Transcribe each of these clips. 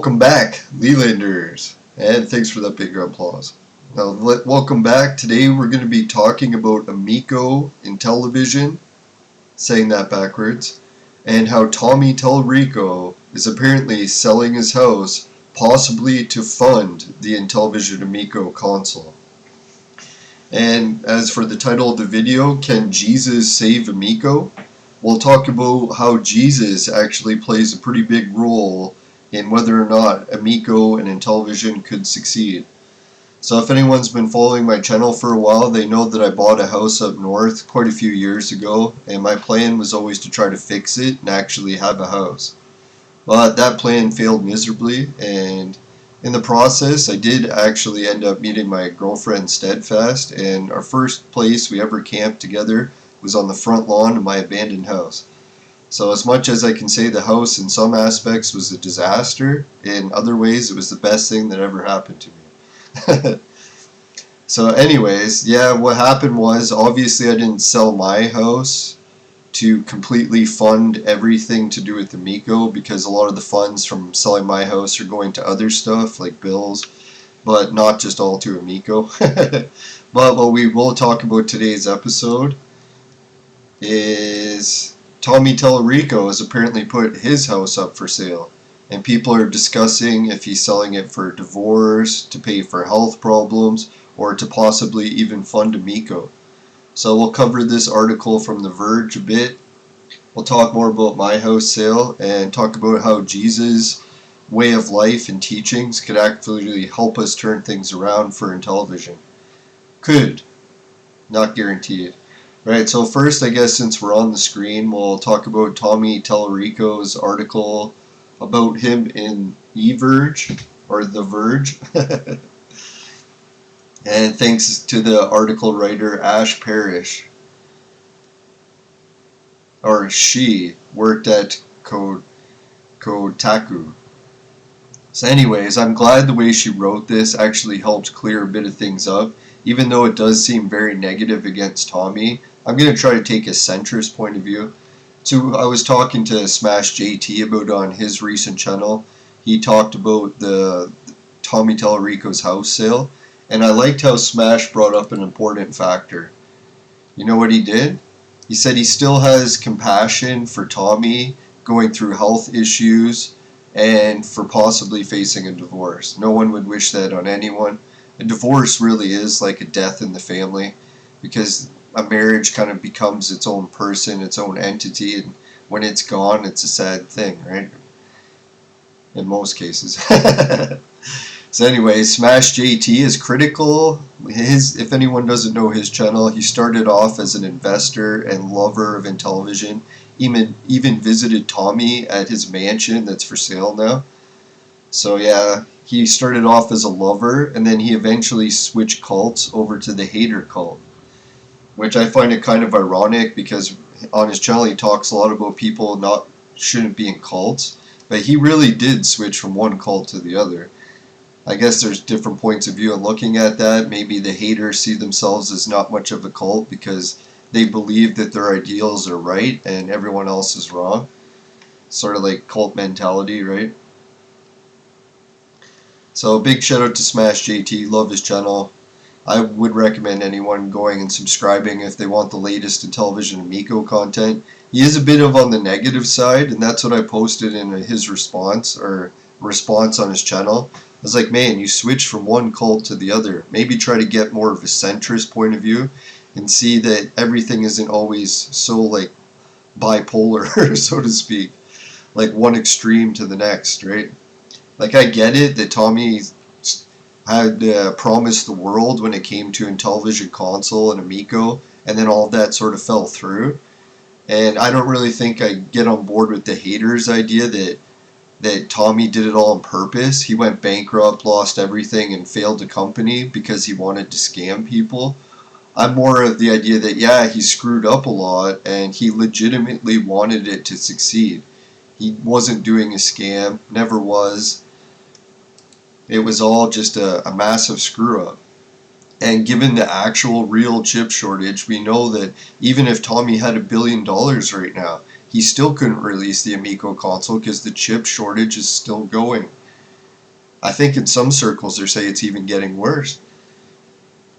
welcome back, Lelanders, and thanks for that big applause. Now, welcome back. Today we're going to be talking about Amico Intellivision, saying that backwards, and how Tommy Tallarico is apparently selling his house, possibly to fund the Intellivision Amico console. And as for the title of the video, Can Jesus Save Amico? We'll talk about how Jesus actually plays a pretty big role in whether or not Amico and Intellivision could succeed. So if anyone's been following my channel for a while, they know that I bought a house up north quite a few years ago, and my plan was always to try to fix it and actually have a house. But that plan failed miserably, and in the process I did actually end up meeting my girlfriend steadfast, and our first place we ever camped together was on the front lawn of my abandoned house. So as much as I can say the house in some aspects was a disaster, in other ways it was the best thing that ever happened to me. So anyways, yeah, what happened was, obviously I didn't sell my house to completely fund everything to do with Amico, because a lot of the funds from selling my house are going to other stuff like bills, but not just all to Amico. But what we will talk about today's episode is Tommy Tallarico has apparently put his house up for sale, and people are discussing if he's selling it for divorce, to pay for health problems, or to possibly even fund Amico. So we'll cover this article from The Verge a bit. We'll talk more about my house sale and talk about how Jesus' way of life and teachings could actually help us turn things around for Intellivision. Could. Not guaranteed. Right, so first, I guess since we're on the screen, we'll talk about Tommy Tallarico's article about him in Verge, or The Verge. And thanks to the article writer Ash Parrish, or she worked at Kotaku. So anyways, I'm glad the way she wrote this actually helped clear a bit of things up. Even though it does seem very negative against Tommy, I'm going to try to take a centrist point of view. So I was talking to Smash JT about on his recent channel. He talked about the Tommy Tallarico's house sale, and I liked how Smash brought up an important factor. You know what he did? He said he still has compassion for Tommy going through health issues and for possibly facing a divorce. No one would wish that on anyone. A divorce really is like a death in the family, because a marriage kind of becomes its own person, its own entity, and when it's gone, it's a sad thing, right? In most cases. So anyway, Smash JT is critical. If anyone doesn't know his channel, he started off as an investor and lover of Intellivision. Even visited Tommy at his mansion that's for sale now. So yeah, he started off as a lover, and then he eventually switched cults over to the hater cult, which I find it kind of ironic, because on his channel he talks a lot about people shouldn't be in cults, but he really did switch from one cult to the other. I guess there's different points of view in looking at that. Maybe the haters see themselves as not much of a cult because they believe that their ideals are right and everyone else is wrong. Sort of like cult mentality, right? So big shout out to Smash JT, love his channel. I would recommend anyone going and subscribing if they want the latest Intellivision Amico content. He is a bit of on the negative side, and that's what I posted in his response on his channel. I was like, man, you switch from one cult to the other. Maybe try to get more of a centrist point of view and see that everything isn't always so like bipolar, so to speak, like one extreme to the next, right? Like, I get it that Tommy had promised the world when it came to Intellivision console and Amico, and then all of that sort of fell through. And I don't really think I get on board with the haters' idea that Tommy did it all on purpose. He went bankrupt, lost everything, and failed the company because he wanted to scam people. I'm more of the idea that, yeah, he screwed up a lot, and he legitimately wanted it to succeed. He wasn't doing a scam, never was. It was all just a massive screw-up. And given the actual real chip shortage, we know that even if Tommy had $1 billion right now, he still couldn't release the Amico console because the chip shortage is still going. I think in some circles they say it's even getting worse.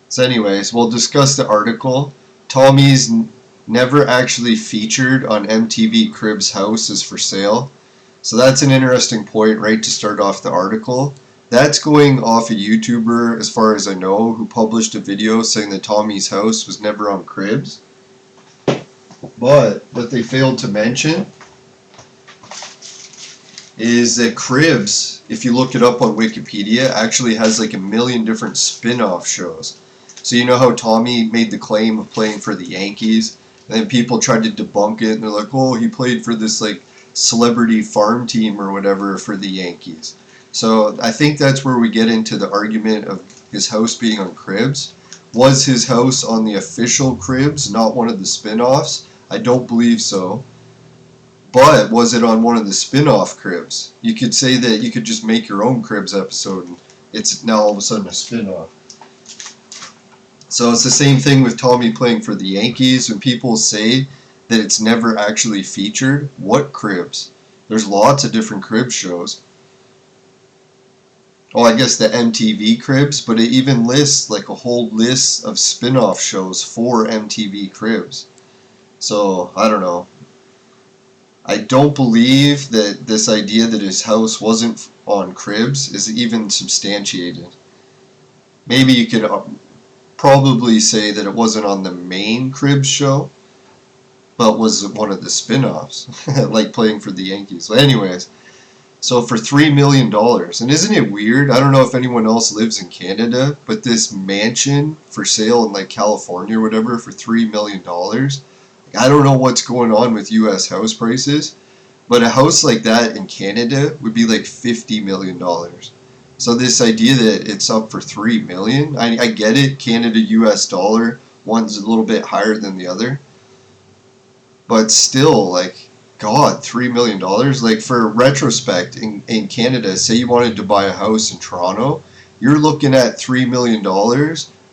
So anyways, we'll discuss the article. Tommy's never actually featured on MTV Cribs' house is for sale. So that's an interesting point right to start off the article. That's going off a YouTuber, as far as I know, who published a video saying that Tommy's house was never on Cribs. But what they failed to mention is that Cribs, if you look it up on Wikipedia, actually has like a million different spin-off shows. So you know how Tommy made the claim of playing for the Yankees, and then people tried to debunk it, and they're like, oh, he played for this like celebrity farm team or whatever for the Yankees. So I think that's where we get into the argument of his house being on Cribs. Was his house on the official Cribs, not one of the spin-offs? I don't believe so. But was it on one of the spin-off Cribs? You could say that you could just make your own Cribs episode and it's now all of a sudden a spin-off. So it's the same thing with Tommy playing for the Yankees. When people say that it's never actually featured, what Cribs? There's lots of different Cribs shows. Oh, I guess the MTV Cribs, but it even lists like a whole list of spin-off shows for MTV Cribs. So, I don't know. I don't believe that this idea that his house wasn't on Cribs is even substantiated. Maybe you could probably say that it wasn't on the main Cribs show, but was one of the spin-offs, like playing for the Yankees. Well, anyways, so for $3 million, and isn't it weird? I don't know if anyone else lives in Canada, but this mansion for sale in like California or whatever for $3 million. I don't know what's going on with U.S. house prices, but a house like that in Canada would be like $50 million. So this idea that it's up for $3 million, I get it, Canada, U.S. dollar, one's a little bit higher than the other. But still, like, God, $3 million? Like, for retrospect, in Canada, say you wanted to buy a house in Toronto, you're looking at $3 million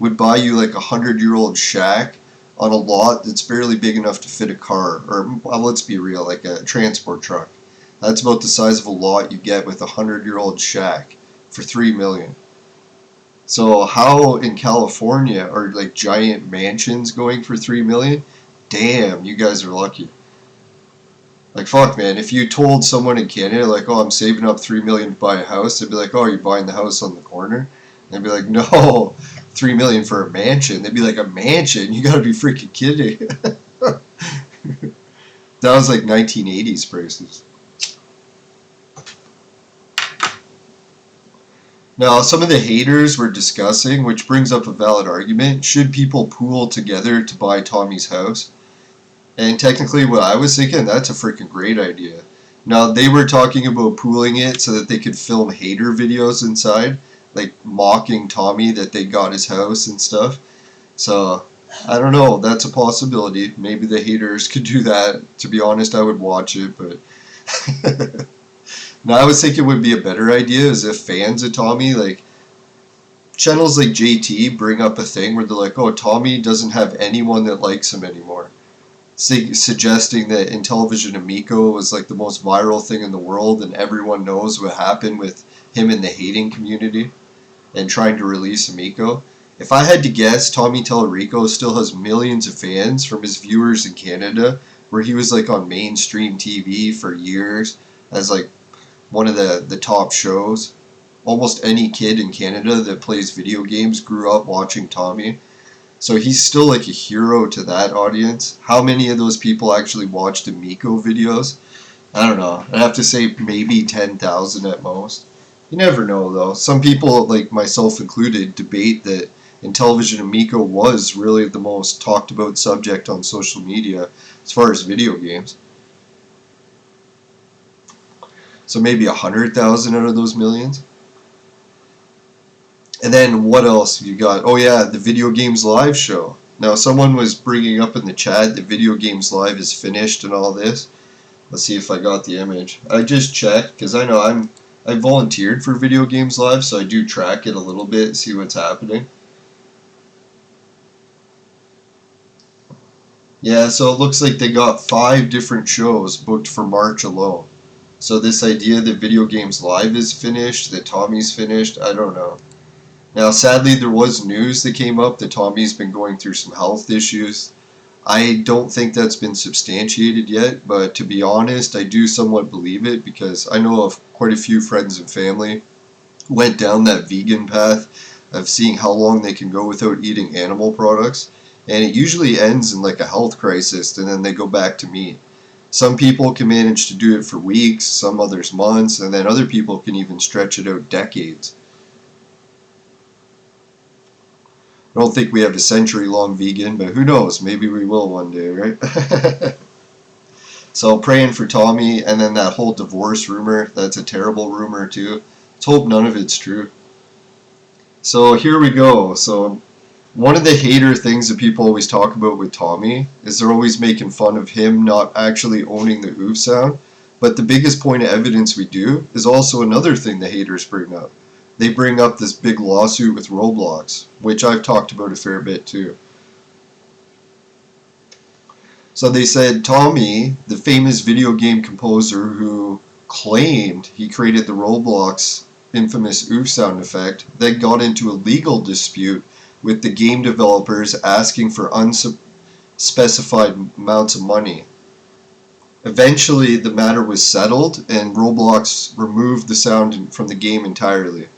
would buy you like a 100-year-old shack on a lot that's barely big enough to fit a car, or, well, let's be real, like a transport truck. That's about the size of a lot you get with a 100-year-old shack for $3 million. So how in California are like giant mansions going for $3 million? Damn, you guys are lucky. Like, fuck, man, if you told someone in Canada, like, oh, I'm saving up $3 million to buy a house, they'd be like, oh, you're buying the house on the corner? And they'd be like, no, $3 million for a mansion. They'd be like, a mansion? You gotta be freaking kidding. That was like 1980s prices. Now, some of the haters were discussing, which brings up a valid argument, should people pool together to buy Tommy's house? And technically what I was thinking, that's a freaking great idea. Now, they were talking about pooling it so that they could film hater videos inside, like mocking Tommy that they got his house and stuff. So, I don't know, that's a possibility. Maybe the haters could do that. To be honest, I would watch it, but... Now, I was thinking it would be a better idea is if fans of Tommy, like, channels like JT bring up a thing where they're like, oh, Tommy doesn't have anyone that likes him anymore. Suggesting that Intellivision Amico was like the most viral thing in the world and everyone knows what happened with him in the hating community and trying to release Amico. If I had to guess, Tommy Tallarico still has millions of fans from his viewers in Canada, where he was like on mainstream TV for years as like one of the top shows. Almost any kid in Canada that plays video games grew up watching Tommy. So he's still like a hero to that audience. How many of those people actually watched Amico videos? I don't know. I'd have to say maybe 10,000 at most. You never know though. Some people, like myself included, debate that Intellivision Amico was really the most talked about subject on social media as far as video games. So maybe 100,000 out of those millions. And then what else you got? Oh yeah, the Video Games Live show. Now someone was bringing up in the chat that Video Games Live is finished and all this. Let's see if I got the image. I just checked because I know I volunteered for Video Games Live, so I do track it a little bit, see what's happening. Yeah, so it looks like they got 5 different shows booked for March alone. So this idea that Video Games Live is finished, that Tommy's finished, I don't know. Now, sadly, there was news that came up that Tommy's been going through some health issues. I don't think that's been substantiated yet, but to be honest, I do somewhat believe it because I know of quite a few friends and family who went down that vegan path of seeing how long they can go without eating animal products, and it usually ends in like a health crisis, and then they go back to meat. Some people can manage to do it for weeks, some others months, and then other people can even stretch it out decades. I don't think we have a century-long vegan, but who knows? Maybe we will one day, right? So praying for Tommy, and then that whole divorce rumor, that's a terrible rumor too. Let's hope none of it's true. So here we go. So one of the hater things that people always talk about with Tommy is they're always making fun of him not actually owning the oof sound. But the biggest point of evidence we do is also another thing the haters bring up. They bring up this big lawsuit with Roblox, which I've talked about a fair bit too. So they said Tommy, the famous video game composer who claimed he created the Roblox infamous oof sound effect, then got into a legal dispute with the game developers asking for unspecified amounts of money. Eventually, the matter was settled, and Roblox removed the sound from the game entirely.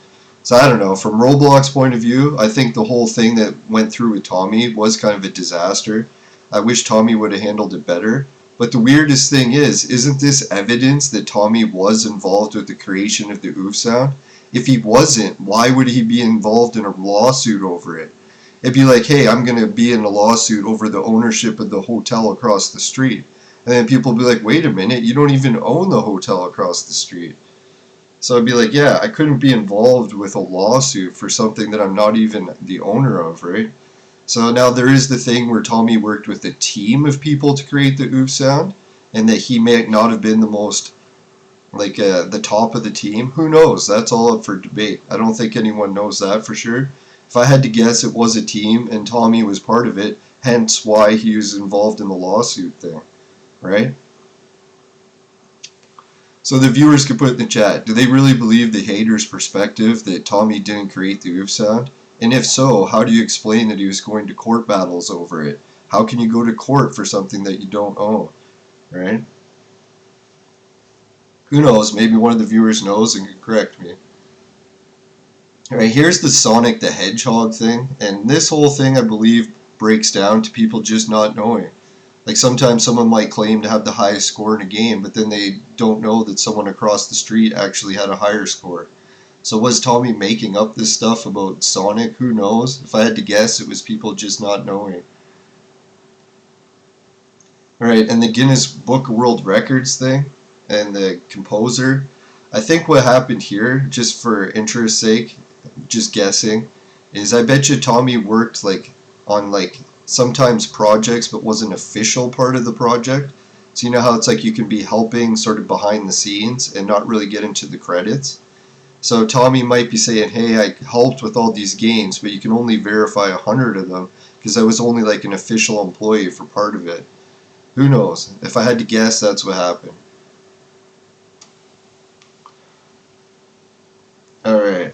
So I don't know, from Roblox's point of view, I think the whole thing that went through with Tommy was kind of a disaster. I wish Tommy would have handled it better. But the weirdest thing is, isn't this evidence that Tommy was involved with the creation of the oof sound? If he wasn't, why would he be involved in a lawsuit over it? It'd be like, hey, I'm going to be in a lawsuit over the ownership of the hotel across the street. And then people would be like, wait a minute, you don't even own the hotel across the street. So I'd be like, yeah, I couldn't be involved with a lawsuit for something that I'm not even the owner of, right? So now there is the thing where Tommy worked with a team of people to create the oof sound, and that he may not have been the most, like, the top of the team. Who knows? That's all up for debate. I don't think anyone knows that for sure. If I had to guess, it was a team, and Tommy was part of it, hence why he was involved in the lawsuit thing, right? So the viewers could put in the chat, do they really believe the haters' perspective that Tommy didn't create the oof sound? And if so, how do you explain that he was going to court battles over it? How can you go to court for something that you don't own, right? Who knows, maybe one of the viewers knows and can correct me. Alright, here's the Sonic the Hedgehog thing, and this whole thing I believe breaks down to people just not knowing. Like sometimes someone might claim to have the highest score in a game, but then they don't know that someone across the street actually had a higher score. So was Tommy making up this stuff about Sonic? Who knows? If I had to guess, it was people just not knowing. Alright, and the Guinness Book of World Records thing, and the composer. I think what happened here, just for interest's sake, just guessing, is I bet you Tommy worked on sometimes projects but wasn't official part of the project. So you know how it's like you can be helping sort of behind the scenes and not really get into the credits. So Tommy might be saying, hey, I helped with all these games, but you can only verify 100 of them because I was only like an official employee for part of it. Who knows? If I had to guess, that's what happened. Alright.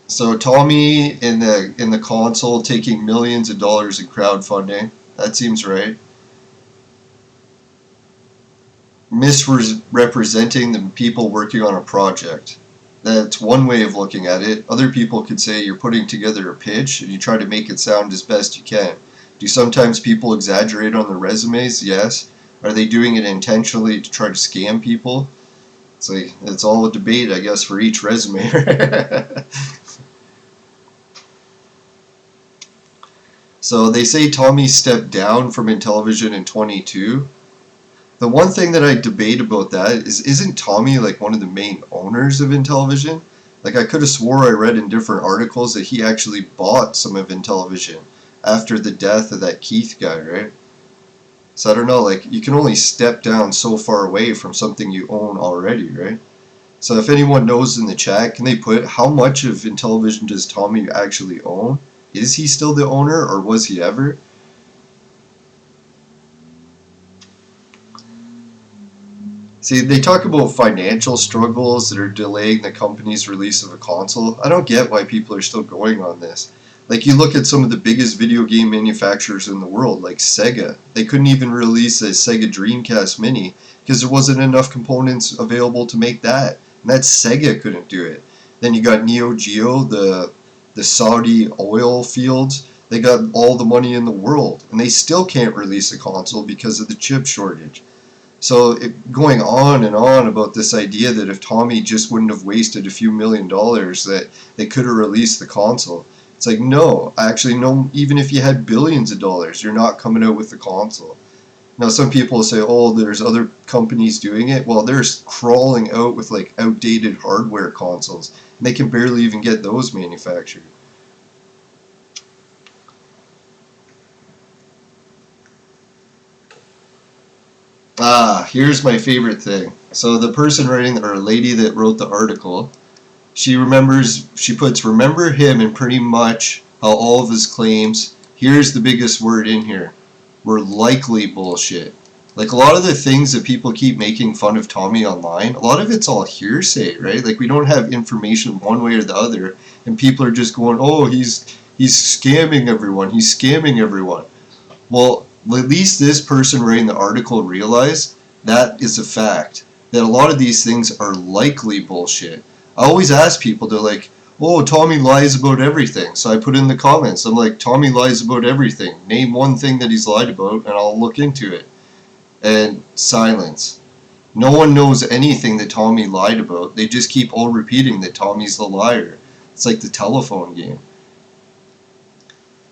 So Tommy in the console taking millions of dollars in crowdfunding. That seems right. Misrepresenting the people working on a project. That's one way of looking at it. Other people could say you're putting together a pitch and you try to make it sound as best you can. Do sometimes people exaggerate on their resumes? Yes. Are they doing it intentionally to try to scam people? It's all a debate, I guess, for each resume. So they say Tommy stepped down from Intellivision in 22. The one thing that I debate about that is, isn't Tommy like one of the main owners of Intellivision? Like I could have swore I read in different articles that he actually bought some of Intellivision after the death of that Keith guy, right? So I don't know, like you can only step down so far away from something you own already, right? So if anyone knows in the chat, can they put how much of Intellivision does Tommy actually own? Is he still the owner, or was he ever? See, they talk about financial struggles that are delaying the company's release of a console. I don't get why people are still going on this. Like, you look at some of the biggest video game manufacturers in the world, like Sega. They couldn't even release a Sega Dreamcast Mini because there wasn't enough components available to make that. And that Sega couldn't do it. Then you got Neo Geo, the Saudi oil fields. They got all the money in the world, and they still can't release a console because of the chip shortage. So going on and on about this idea that if Tommy just wouldn't have wasted a few $1,000,000 that they could have released the console. It's like, no, actually no, even if you had billions of dollars, you're not coming out with the console. Now some people say, oh, there's other companies doing it. Well, they're crawling out with like outdated hardware consoles, and they can barely even get those manufactured. Here's my favorite thing. So the person writing, or lady that wrote the article, she puts, remember him and pretty much how all of his claims, here's the biggest word in here, were likely bullshit. Like a lot of the things that people keep making fun of Tommy online, a lot of it's all hearsay, right? Like we don't have information one way or the other, and people are just going, oh, he's scamming everyone, he's scamming everyone. Well, at least this person writing the article realized that is a fact. That a lot of these things are likely bullshit. I always ask people, they're like, oh, Tommy lies about everything. So I put in the comments, I'm like, Tommy lies about everything. Name one thing that he's lied about and I'll look into it. And silence. No one knows anything that Tommy lied about. They just keep all repeating that Tommy's the liar. It's like the telephone game.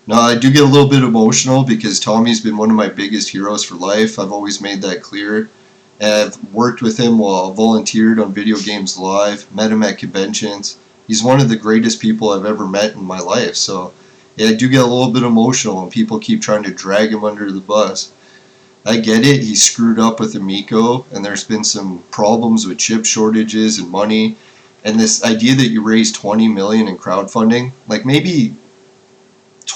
Now, I do get a little bit emotional because Tommy's been one of my biggest heroes for life. I've always made that clear. I've worked with him while I volunteered on Video Games Live, met him at conventions. He's one of the greatest people I've ever met in my life. So, yeah, I do get a little bit emotional when people keep trying to drag him under the bus. I get it, he screwed up with Amico, and there's been some problems with chip shortages and money. And this idea that you raise $20 million in crowdfunding, like maybe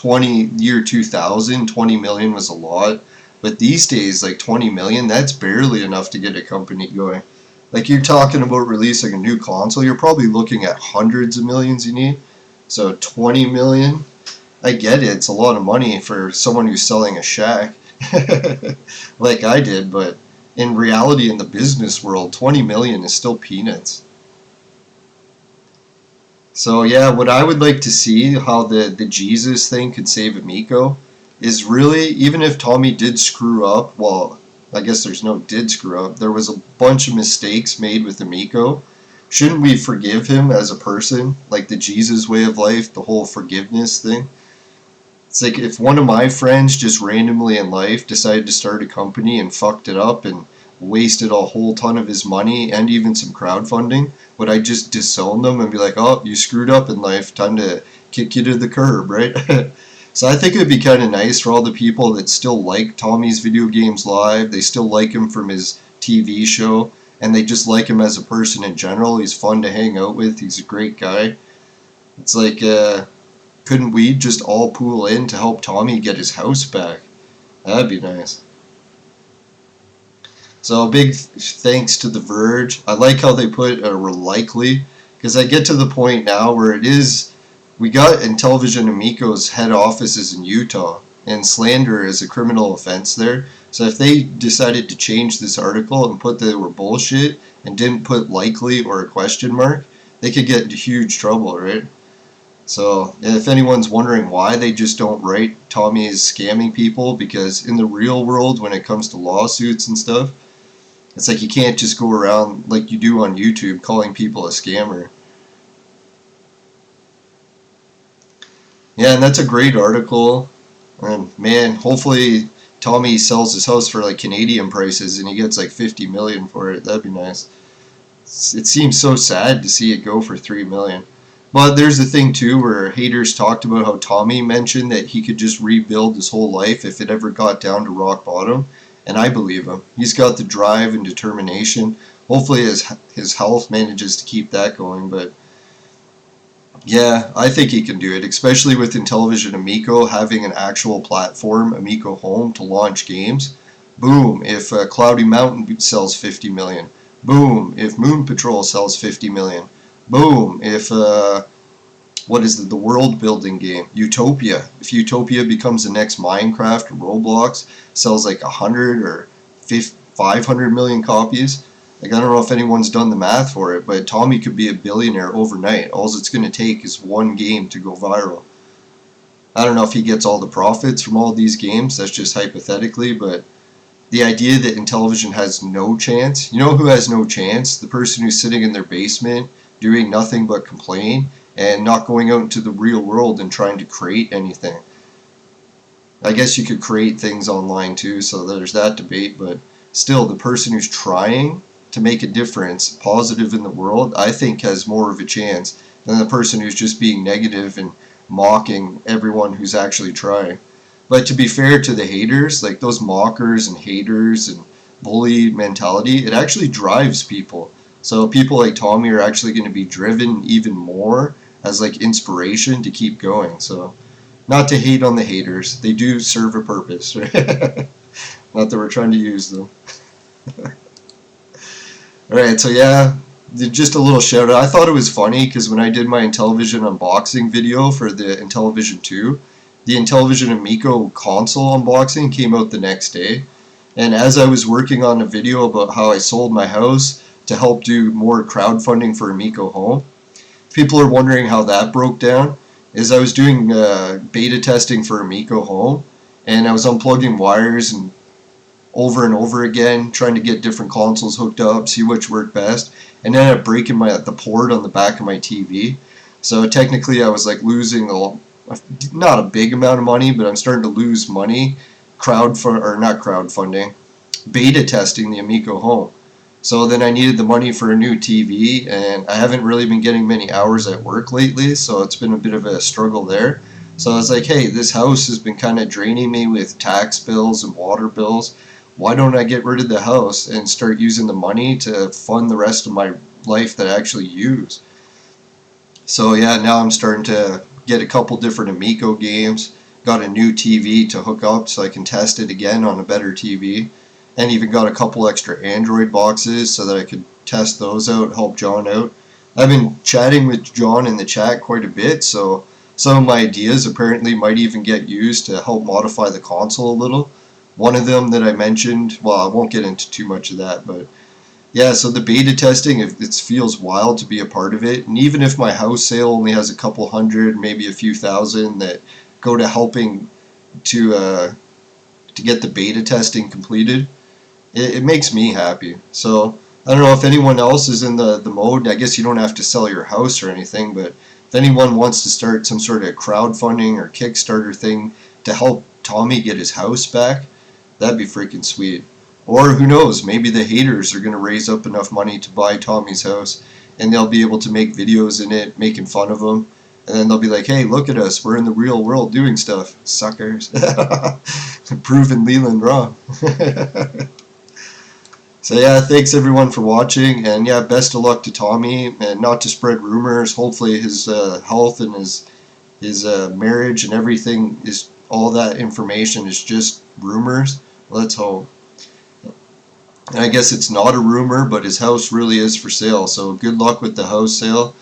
year 2000, 20 million was a lot, but these days, like 20 million, that's barely enough to get a company going. Like you're talking about releasing a new console, you're probably looking at hundreds of millions you need. So 20 million, I get it, it's a lot of money for someone who's selling a shack like I did, but in reality, in the business world, 20 million is still peanuts. So yeah, what I would like to see how the Jesus thing could save Amico is really, even if Tommy did screw up, well, I guess there's no did screw up, there was a bunch of mistakes made with Amico. Shouldn't we forgive him as a person? Like the Jesus way of life, the whole forgiveness thing. It's like if one of my friends just randomly in life decided to start a company and fucked it up and wasted a whole ton of his money and even some crowdfunding, would I just disown them and be like, oh, you screwed up in life, time to kick you to the curb, right? So I think it would be kind of nice for all the people that still like Tommy's Video Games Live, they still like him from his TV show, and they just like him as a person in general. He's fun to hang out with, he's a great guy. It's like, couldn't we just all pool in to help Tommy get his house back? That'd be nice. So big thanks to The Verge. I like how they put we're likely, because I get to the point now where it is, we got Intellivision Amico's head offices in Utah, and slander is a criminal offense there. So if they decided to change this article and put that they were bullshit and didn't put likely or a question mark, they could get into huge trouble, right? So if anyone's wondering why they just don't write Tommy is scamming people, because in the real world when it comes to lawsuits and stuff, it's like you can't just go around like you do on YouTube calling people a scammer. Yeah, and that's a great article. And man, hopefully Tommy sells his house for like Canadian prices and he gets like 50 million for it. That'd be nice. It seems so sad to see it go for 3 million. But there's the thing too where haters talked about how Tommy mentioned that he could just rebuild his whole life if it ever got down to rock bottom. And I believe him. He's got the drive and determination. Hopefully his health manages to keep that going. But yeah, I think he can do it, especially with Intellivision Amico having an actual platform, Amico Home, to launch games. Boom, if Cloudy Mountain sells 50 million. Boom, if Moon Patrol sells 50 million. Boom, if what is the world building game? Utopia. If Utopia becomes the next Minecraft or Roblox, sells like 100 or 500 million copies. Like, I don't know if anyone's done the math for it, but Tommy could be a billionaire overnight. All it's going to take is one game to go viral. I don't know if he gets all the profits from all these games. That's just hypothetically, but the idea that Intellivision has no chance. You know who has no chance? The person who's sitting in their basement doing nothing but complain and not going out into the real world and trying to create anything. I guess you could create things online too, so there's that debate, but still, the person who's trying to make a difference, positive in the world, I think has more of a chance than the person who's just being negative and mocking everyone who's actually trying. But to be fair to the haters, like those mockers and haters and bully mentality, it actually drives people. So people like Tommy are actually going to be driven even more as like inspiration to keep going. So not to hate on the haters, they do serve a purpose, right? Not that we're trying to use them. Alright, so yeah, just a little shout out. I thought it was funny because when I did my Intellivision unboxing video for the Intellivision 2, the Intellivision Amico console unboxing came out the next day. And as I was working on a video about how I sold my house to help do more crowdfunding for Amico Home, people are wondering how that broke down. Is I was doing beta testing for Amico Home, and I was unplugging wires and over again, trying to get different consoles hooked up, see which worked best, and ended up breaking the port on the back of my TV. So technically, I was like losing not a big amount of money, but I'm starting to lose money, not crowdfunding, beta testing the Amico Home. So then I needed the money for a new TV, and I haven't really been getting many hours at work lately, so it's been a bit of a struggle there. So I was like, hey, this house has been kind of draining me with tax bills and water bills. Why don't I get rid of the house and start using the money to fund the rest of my life that I actually use? So yeah, now I'm starting to get a couple different Amico games, got a new TV to hook up so I can test it again on a better TV, and even got a couple extra Android boxes so that I could test those out, help John out. I've been chatting with John in the chat quite a bit, so some of my ideas apparently might even get used to help modify the console a little. One of them that I mentioned, well, I won't get into too much of that, but yeah, so the beta testing, it feels wild to be a part of it. And even if my house sale only has a couple hundred, maybe a few thousand that go to helping to get the beta testing completed, it makes me happy. So I don't know if anyone else is in the mode. I guess you don't have to sell your house or anything, but if anyone wants to start some sort of crowdfunding or Kickstarter thing to help Tommy get his house back, that'd be freaking sweet. Or who knows, maybe the haters are going to raise up enough money to buy Tommy's house, and they'll be able to make videos in it, making fun of him, and then they'll be like, hey, look at us, we're in the real world doing stuff, suckers. Proving Leland wrong. So yeah, thanks everyone for watching, and yeah, best of luck to Tommy, and not to spread rumors. Hopefully his health and his marriage and everything, is all that information is just rumors. Let's hope. And I guess it's not a rumor, but his house really is for sale, so good luck with the house sale.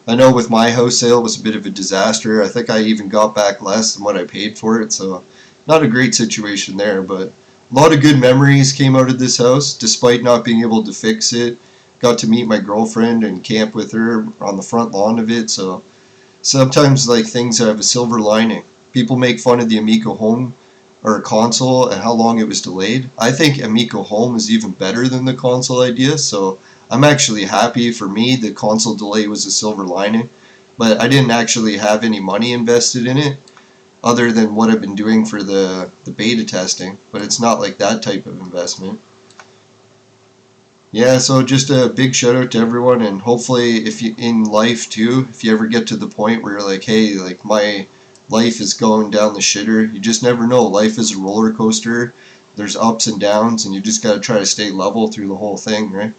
I know with my house sale it was a bit of a disaster. I think I even got back less than what I paid for it, so not a great situation there, but a lot of good memories came out of this house, despite not being able to fix it. Got to meet my girlfriend and camp with her on the front lawn of it, so sometimes like things have a silver lining. People make fun of the Amico Home or console and how long it was delayed. I think Amico Home is even better than the console idea, so I'm actually happy. For me, the console delay was a silver lining, but I didn't actually have any money invested in it other than what I've been doing for the beta testing, but it's not like that type of investment. Yeah, so just a big shout out to everyone, and hopefully if you in life too, if you ever get to the point where you're like, hey, like my life is going down the shitter, you just never know. Life is a roller coaster. There's ups and downs, and you just got to try to stay level through the whole thing, right?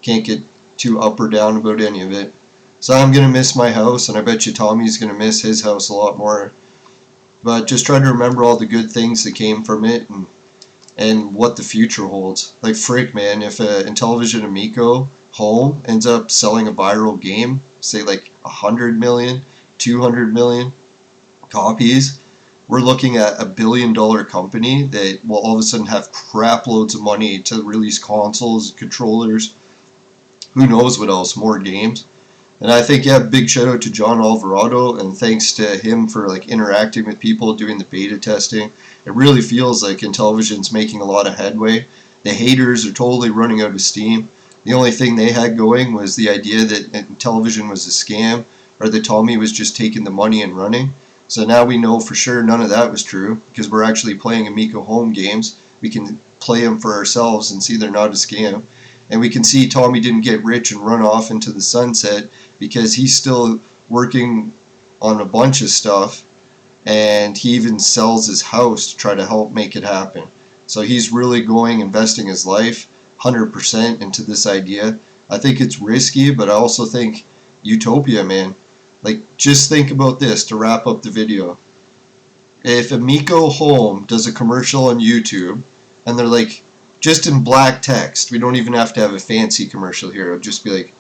Can't get too up or down about any of it. So I'm going to miss my house, and I bet you Tommy's going to miss his house a lot more. But just try to remember all the good things that came from it, and and what the future holds. Like, frick, man, if Intellivision Amico home ends up selling a viral game, say like 100 million, 200 million copies, we're looking at $1 billion company that will all of a sudden have crap loads of money to release consoles, controllers, who knows what else, more games. And I think, yeah, big shout out to John Alvarado, and thanks to him for like interacting with people, doing the beta testing. It really feels like Intellivision's making a lot of headway. The haters are totally running out of steam. The only thing they had going was the idea that Intellivision was a scam, or that Tommy was just taking the money and running. So now we know for sure none of that was true, because we're actually playing Amico home games. We can play them for ourselves and see they're not a scam. And we can see Tommy didn't get rich and run off into the sunset, because he's still working on a bunch of stuff, and he even sells his house to try to help make it happen. So he's really investing his life 100% into this idea. I think it's risky, but I also think utopia, man. Like, just think about this to wrap up the video. If Amico Home does a commercial on YouTube, and they're like, just in black text, we don't even have to have a fancy commercial here, it'll just be like,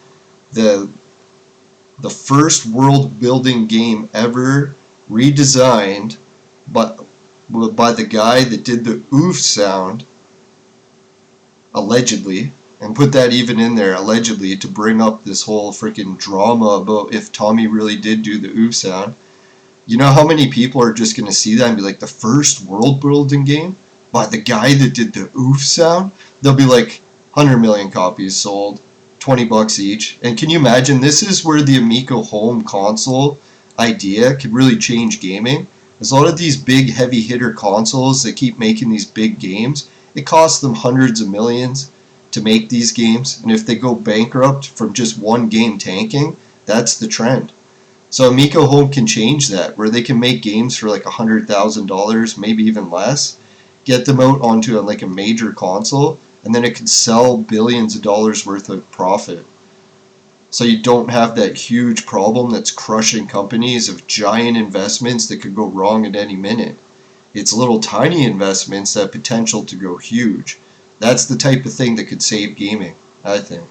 the first world building game ever redesigned by the guy that did the oof sound, allegedly, and put that even in there, allegedly, to bring up this whole freaking drama about if Tommy really did do the oof sound. You know how many people are just going to see that and be like, the first world building game by the guy that did the oof sound? They'll be like, 100 million copies sold, $20 each. And can you imagine, this is where the Amico home console idea could really change gaming. There's a lot of these big heavy hitter consoles that keep making these big games. It costs them hundreds of millions to make these games, and if they go bankrupt from just one game tanking, that's the trend. So Amico Home can change that, where they can make games for like $100,000, maybe even less, get them out onto like a major console, and then it can sell billions of dollars worth of profit. So you don't have that huge problem that's crushing companies of giant investments that could go wrong at any minute. It's little tiny investments that have potential to go huge. That's the type of thing that could save gaming, I think.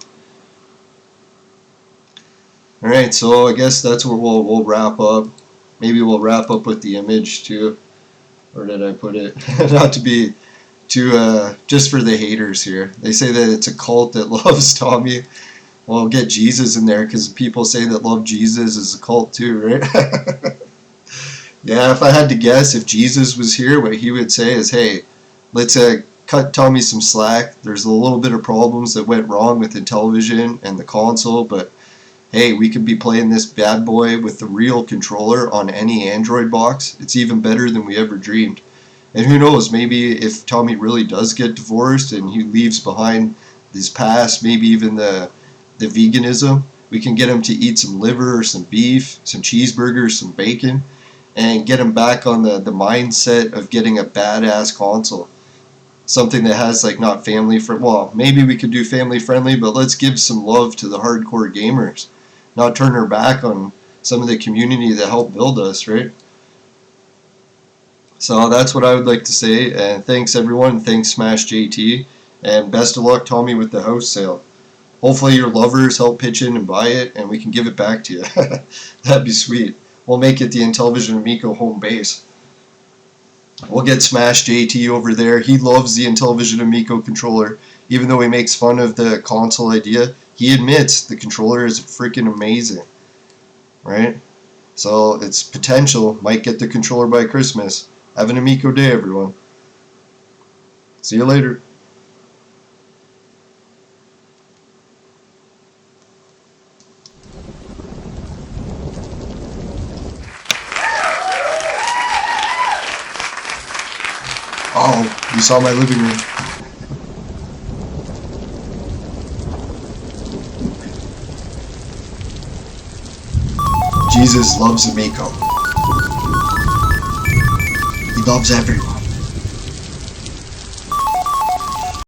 Alright, so I guess that's where we'll wrap up. Maybe we'll wrap up with the image too. Where did I put it? Not to be too, just for the haters here. They say that it's a cult that loves Tommy. Well, I'll get Jesus in there, because people say that love Jesus is a cult too, right? Yeah, if I had to guess, if Jesus was here, what he would say is, hey, let's cut Tommy some slack. There's a little bit of problems that went wrong with Intellivision and the console, but hey, we could be playing this bad boy with the real controller on any Android box. It's even better than we ever dreamed. And who knows, maybe if Tommy really does get divorced and he leaves behind his past, maybe even the veganism, we can get him to eat some liver or some beef, some cheeseburgers, some bacon, and get him back on the mindset of getting a badass console. Something that has like not family friendly. Well, maybe we could do family friendly, but let's give some love to the hardcore gamers. Not turn our back on some of the community that helped build us, right? So that's what I would like to say. And thanks everyone. Thanks Smash JT. And best of luck, Tommy, with the house sale. Hopefully your lovers help pitch in and buy it, and we can give it back to you. That'd be sweet. We'll make it the Intellivision Amico home base. We'll get Smash JT over there. He loves the Intellivision Amico controller. Even though he makes fun of the console idea, he admits the controller is freaking amazing. Right? So it's potential. Might get the controller by Christmas. Have an Amico day, everyone. See you later. Oh, you saw my living room. Jesus loves Amico. He loves everyone.